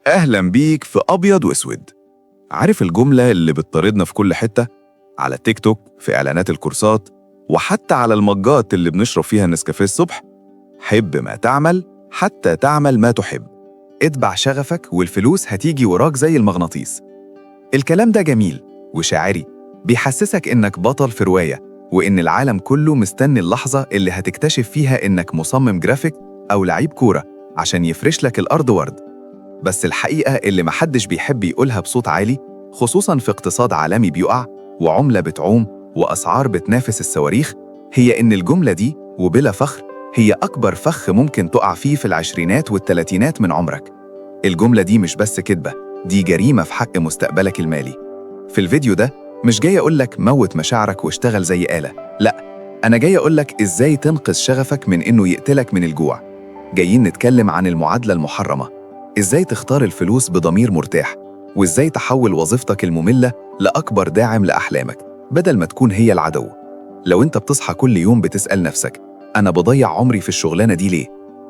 أهلا بيك في أبيض وأسود. عارف الجملة اللي بتطاردنا في كل حتة؟ على التيك توك، في إعلانات الكورسات، وحتى على المجات اللي بنشرب فيها النسكافيه الصبح. حب ما تعمل حتى تعمل ما تحب. اتبع شغفك والفلوس هتيجي وراك زي المغناطيس. الكلام ده جميل وشاعري، بيحسسك إنك بطل في رواية، وإن العالم كله مستني اللحظة اللي هتكتشف فيها إنك مصمم جرافيك أو لعيب كورة عشان يفرش لك الأرض ورد. بس الحقيقة اللي محدش بيحب يقولها بصوت عالي، خصوصاً في اقتصاد عالمي بيقع وعملة بتعوم وأسعار بتنافس الصواريخ، هي إن الجملة دي وبلا فخر هي أكبر فخ ممكن تقع فيه في العشرينات والتلاتينات من عمرك. الجملة دي مش بس كدبة، دي جريمة في حق مستقبلك المالي. في الفيديو ده مش جاي أقولك موت مشاعرك واشتغل زي آلة، لأ، أنا جاي أقولك إزاي تنقذ شغفك من إنه يقتلك من الجوع. جايين نتكلم عن المعادلة المحرمة، إزاي تختار الفلوس بضمير مرتاح، وإزاي تحول وظيفتك المملة لأكبر داعم لأحلامك بدل ما تكون هي العدو. لو أنت بتصحى كل يوم بتسأل نفسك أنا بضيع عمري في الشغلانة دي ليه؟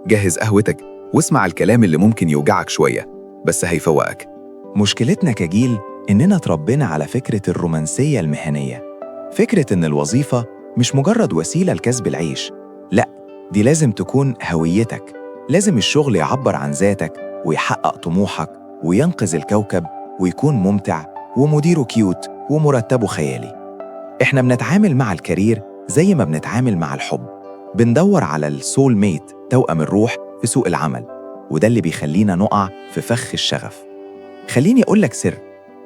جهز قهوتك واسمع الكلام اللي ممكن يوجعك شوية بس هيفوقك. مشكلتنا كجيل إننا اتربينا على فكرة الرومانسية المهنية، فكرة إن الوظيفة مش مجرد وسيلة لكسب العيش، لأ، دي لازم تكون هويتك. لازم الشغل يعبر عن ذاتك ويحقق طموحك وينقذ الكوكب ويكون ممتع ومديره كيوت ومرتبه خيالي. إحنا بنتعامل مع الكارير زي ما بنتعامل مع الحب، بندور على السول ميت، توأم الروح في سوق العمل، وده اللي بيخلينا نقع في فخ الشغف. خليني أقولك سر،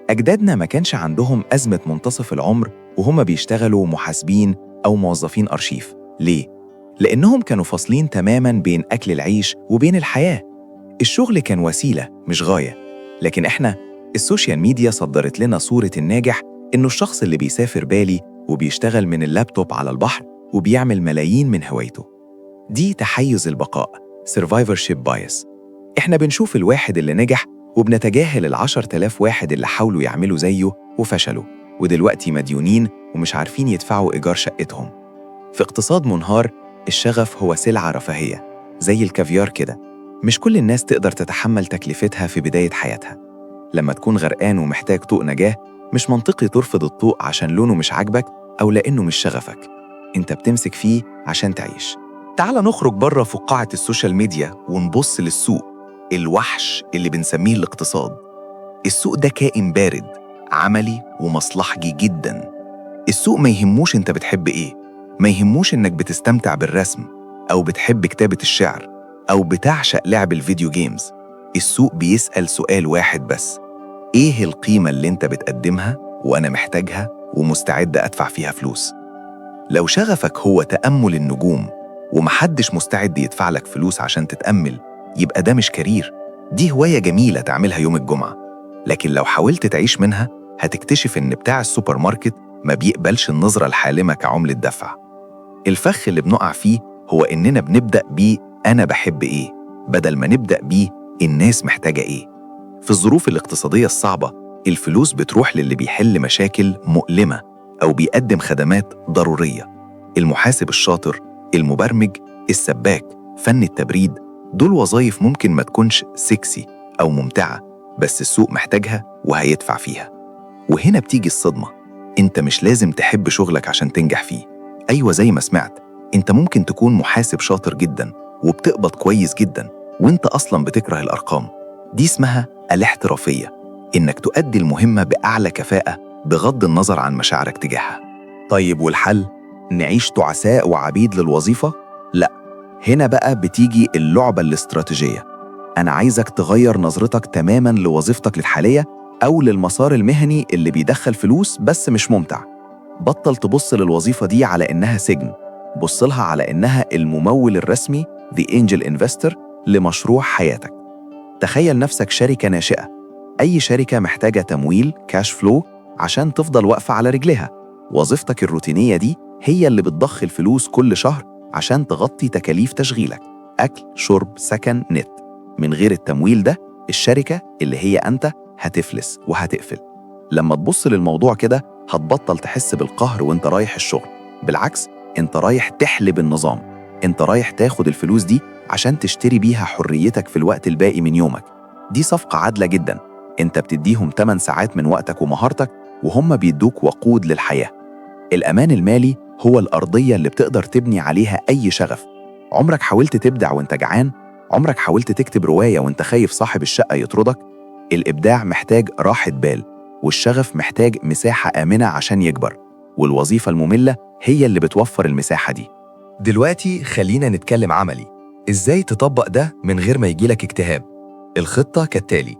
أجدادنا ما كانش عندهم أزمة منتصف العمر وهم بيشتغلوا محاسبين أو موظفين أرشيف. ليه؟ لأنهم كانوا فاصلين تماماً بين أكل العيش وبين الحياة. الشغل كان وسيلة مش غاية. لكن إحنا السوشيال ميديا صدرت لنا صورة الناجح إنه الشخص اللي بيسافر بالي وبيشتغل من اللابتوب على البحر وبيعمل ملايين من هوايته. دي تحيز البقاء، survivorship bias. إحنا بنشوف الواحد اللي نجح وبنتجاهل 10,000 واحد اللي حاولوا يعملوا زيه وفشلوا ودلوقتي مديونين ومش عارفين يدفعوا إيجار شقتهم. في اقتصاد منهار، الشغف هو سلعة رفاهية زي الكافيار كده، مش كل الناس تقدر تتحمل تكلفتها في بداية حياتها. لما تكون غرقان ومحتاج طوق نجاة، مش منطقي ترفض الطوق عشان لونه مش عاجبك أو لأنه مش شغفك. أنت بتمسك فيه عشان تعيش. تعال نخرج بره فقاعة السوشيال ميديا ونبص للسوق، الوحش اللي بنسميه الاقتصاد. السوق ده كائن بارد، عملي ومصلحجي جداً. السوق ما يهموش انت بتحب ايه، ما يهموش انك بتستمتع بالرسم أو بتحب كتابة الشعر أو بتعشق لعب الفيديو جيمز. السوق بيسأل سؤال واحد بس: ايه القيمة اللي انت بتقدمها وأنا محتاجها ومستعد أدفع فيها فلوس؟ لو شغفك هو تأمل النجوم ومحدش مستعد يدفع لك فلوس عشان تتأمل، يبقى ده مش كارير، دي هواية جميلة تعملها يوم الجمعة. لكن لو حاولت تعيش منها، هتكتشف إن بتاع السوبر ماركت ما بيقبلش النظرة الحالمة كعملة دفع. الفخ اللي بنقع فيه هو إننا بنبدأ بيه أنا بحب إيه، بدل ما نبدأ بيه الناس محتاجة إيه. في الظروف الاقتصادية الصعبة، الفلوس بتروح للي بيحل مشاكل مؤلمة أو بيقدم خدمات ضرورية. المحاسب الشاطر، المبرمج، السباك، فن التبريد، دول وظائف ممكن ما تكونش سكسي أو ممتعة، بس السوق محتاجها وهيدفع فيها. وهنا بتيجي الصدمة، انت مش لازم تحب شغلك عشان تنجح فيه. أيوة، زي ما سمعت، انت ممكن تكون محاسب شاطر جدا وبتقبض كويس جدا وانت أصلا بتكره الأرقام. دي اسمها الاحترافية، إنك تؤدي المهمة بأعلى كفاءة بغض النظر عن مشاعرك تجاهها. طيب والحل؟ نعيش تعساء وعبيد للوظيفة؟ لا، هنا بقى بتيجي اللعبة الاستراتيجية. أنا عايزك تغير نظرتك تماماً لوظيفتك الحالية أو للمسار المهني اللي بيدخل فلوس بس مش ممتع. بطل تبص للوظيفة دي على إنها سجن، بص لها على إنها الممول الرسمي The Angel Investor لمشروع حياتك. تخيل نفسك شركة ناشئة. أي شركة محتاجة تمويل كاش فلو عشان تفضل واقفة على رجلها. وظيفتك الروتينية دي هي اللي بتضخ الفلوس كل شهر عشان تغطي تكاليف تشغيلك، أكل، شرب، سكن، نت. من غير التمويل ده، الشركة اللي هي أنت هتفلس وهتقفل. لما تبص للموضوع كده، هتبطل تحس بالقهر وانت رايح الشغل. بالعكس، انت رايح تحلب النظام. انت رايح تاخد الفلوس دي عشان تشتري بيها حريتك في الوقت الباقي من يومك. دي صفقة عادلة جدا. انت بتديهم 8 ساعات من وقتك ومهارتك، وهم بيدوك وقود للحياة. الأمان المالي هو الأرضية اللي بتقدر تبني عليها أي شغف. عمرك حاولت تبدع وانت جعان؟ عمرك حاولت تكتب رواية وانت خايف صاحب الشقة يطردك؟ الإبداع محتاج راحة بال، والشغف محتاج مساحة آمنة عشان يكبر، والوظيفة المملة هي اللي بتوفر المساحة دي. دلوقتي خلينا نتكلم عملي. إزاي تطبق ده من غير ما يجيلك اكتئاب؟ الخطة كالتالي: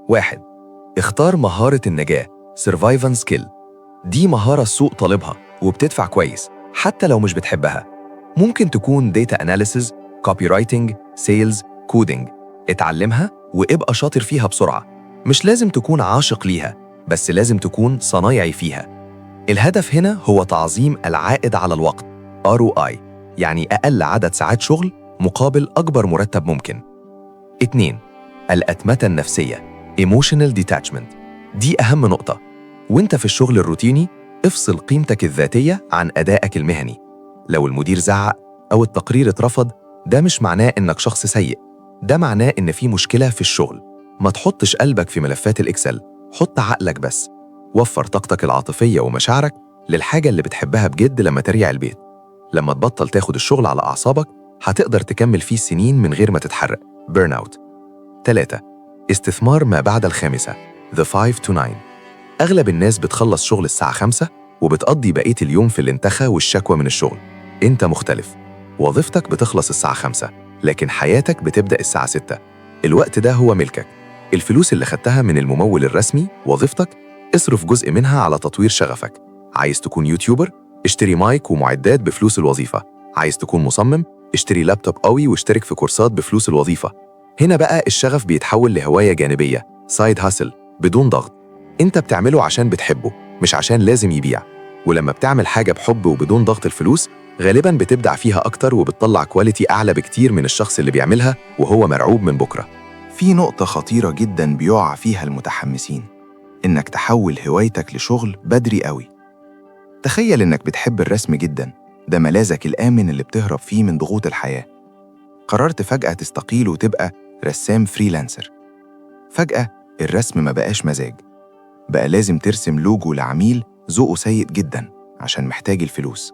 1. اختار مهارة النجاة Survival Skill. دي مهارة السوق طالبها وبتدفع كويس حتى لو مش بتحبها. ممكن تكون Data Analysis، Copywriting، Sales، Coding. اتعلمها وابقى شاطر فيها بسرعة. مش لازم تكون عاشق ليها، بس لازم تكون صنايعي فيها. الهدف هنا هو تعظيم العائد على الوقت ROI، يعني أقل عدد ساعات شغل مقابل أكبر مرتب ممكن. 2. الأتمتة النفسية Emotional Detachment. دي أهم نقطة. وانت في الشغل الروتيني، افصل قيمتك الذاتية عن أدائك المهني. لو المدير زعق أو التقرير اترفض، ده مش معناه إنك شخص سيء، ده معناه إن في مشكلة في الشغل. ما تحطش قلبك في ملفات الإكسل، حط عقلك بس. وفر طاقتك العاطفية ومشاعرك للحاجة اللي بتحبها بجد لما ترجع البيت. لما تبطل تاخد الشغل على أعصابك، هتقدر تكمل فيه سنين من غير ما تتحرق burn out. 3. استثمار ما بعد 5 The 5 to 9. أغلب الناس بتخلص شغل الساعة 5 وبتقضي بقية اليوم في الانتخا والشكوى من الشغل. انت مختلف. وظيفتك بتخلص الساعة 5، لكن حياتك بتبدأ الساعة 6. الوقت ده هو ملكك. الفلوس اللي خدتها من الممول الرسمي وظيفتك، اصرف جزء منها على تطوير شغفك. عايز تكون يوتيوبر؟ اشتري مايك ومعدات بفلوس الوظيفة. عايز تكون مصمم؟ اشتري لابتوب قوي واشترك في كورسات بفلوس الوظيفة. هنا بقى الشغف بيتحول لهواية جانبية سايد هاسل بدون ضغط. انت بتعمله عشان بتحبه، مش عشان لازم يبيع. ولما بتعمل حاجة بحب وبدون ضغط الفلوس، غالباً بتبدع فيها أكتر وبتطلع كواليتي أعلى بكتير من الشخص اللي بيعملها وهو مرعوب من بكرة. في نقطة خطيرة جداً بيقع فيها المتحمسين، إنك تحول هوايتك لشغل بدري قوي. تخيل إنك بتحب الرسم جداً، ده ملاذك الآمن اللي بتهرب فيه من ضغوط الحياة. قررت فجأة تستقيل وتبقى رسام فريلانسر. فجأة الرسم ما بقاش مزاج، بقى لازم ترسم لوجو لعميل ذوقه سيء جداً عشان محتاج الفلوس.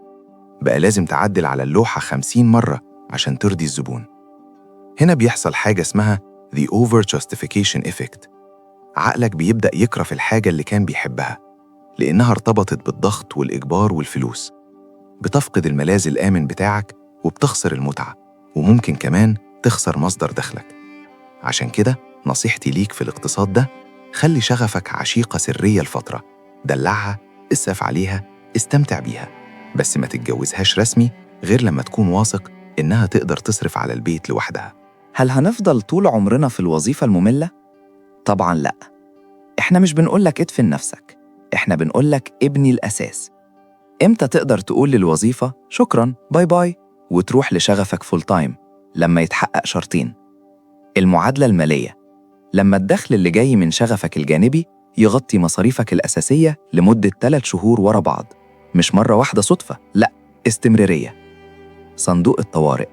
بقى لازم تعدل على اللوحة 50 مرة عشان ترضي الزبون. هنا بيحصل حاجة اسمها The Over Justification Effect. عقلك بيبدأ يكره في الحاجة اللي كان بيحبها لأنها ارتبطت بالضغط والإجبار والفلوس. بتفقد الملاذ الآمن بتاعك وبتخسر المتعة، وممكن كمان تخسر مصدر دخلك. عشان كده نصيحتي ليك في الاقتصاد ده، خلي شغفك عشيقة سرية لفترة. دلعها، اسقف عليها، استمتع بيها، بس ما تتجوزهاش رسمي غير لما تكون واثق إنها تقدر تصرف على البيت لوحدها. هل هنفضل طول عمرنا في الوظيفة المملة؟ طبعاً لأ. إحنا مش بنقولك ادفن نفسك، إحنا بنقولك ابني الأساس. إمتى تقدر تقول للوظيفة شكراً باي باي وتروح لشغفك فول تايم؟ لما يتحقق شرطين: المعادلة المالية، لما الدخل اللي جاي من شغفك الجانبي يغطي مصاريفك الأساسية لمدة 3 شهور ورا بعض، مش مرة واحدة صدفة، لأ، استمرارية. صندوق الطوارئ،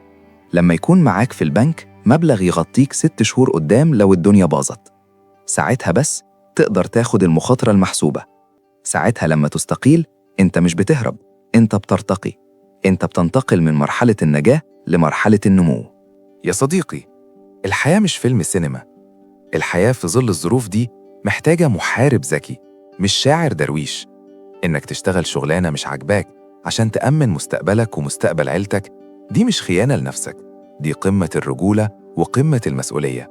لما يكون معاك في البنك مبلغ يغطيك 6 شهور قدام لو الدنيا باظت. ساعتها بس تقدر تاخد المخاطرة المحسوبة. ساعتها لما تستقيل، انت مش بتهرب، انت بترتقي. انت بتنتقل من مرحلة النجاة لمرحلة النمو. يا صديقي، الحياة مش فيلم سينما. الحياة في ظل الظروف دي محتاجة محارب ذكي، مش شاعر درويش. إنك تشتغل شغلانة مش عاجباك عشان تأمن مستقبلك ومستقبل عيلتك، دي مش خيانة لنفسك، دي قمة الرجولة وقمة المسؤولية.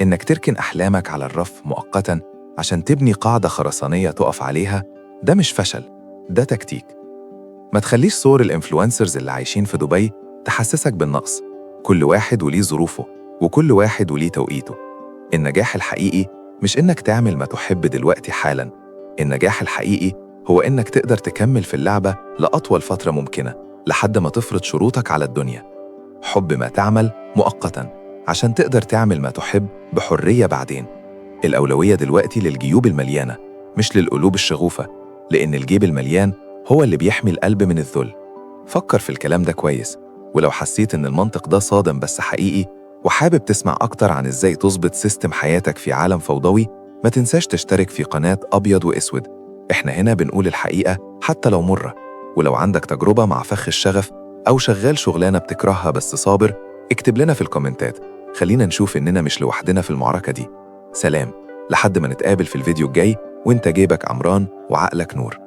إنك تركن أحلامك على الرف مؤقتاً عشان تبني قاعدة خرسانية تقف عليها، ده مش فشل، ده تكتيك. ما تخليش صور الإنفلونسرز اللي عايشين في دبي تحسسك بالنقص. كل واحد وليه ظروفه، وكل واحد وليه توقيته. النجاح الحقيقي مش إنك تعمل ما تحب دلوقتي حالاً. النجاح الحقيقي هو إنك تقدر تكمل في اللعبة لأطول فترة ممكنة لحد ما تفرض شروطك على الدنيا. حب ما تعمل مؤقتاً عشان تقدر تعمل ما تحب بحرية بعدين. الأولوية دلوقتي للجيوب المليانة، مش للقلوب الشغوفة، لأن الجيب المليان هو اللي بيحمي القلب من الذل. فكر في الكلام ده كويس، ولو حسيت إن المنطق ده صادم بس حقيقي، وحابب تسمع أكتر عن إزاي تظبط سيستم حياتك في عالم فوضوي، ما تنساش تشترك في قناة أبيض وأسود. إحنا هنا بنقول الحقيقة حتى لو مرة. ولو عندك تجربة مع فخ الشغف أو شغال شغلانة بتكرهها بس صابر، اكتب لنا في الكومنتات. خلينا نشوف إننا مش لوحدنا في المعركة دي. سلام، لحد ما نتقابل في الفيديو الجاي، وإنت جيبك عمران وعقلك نور.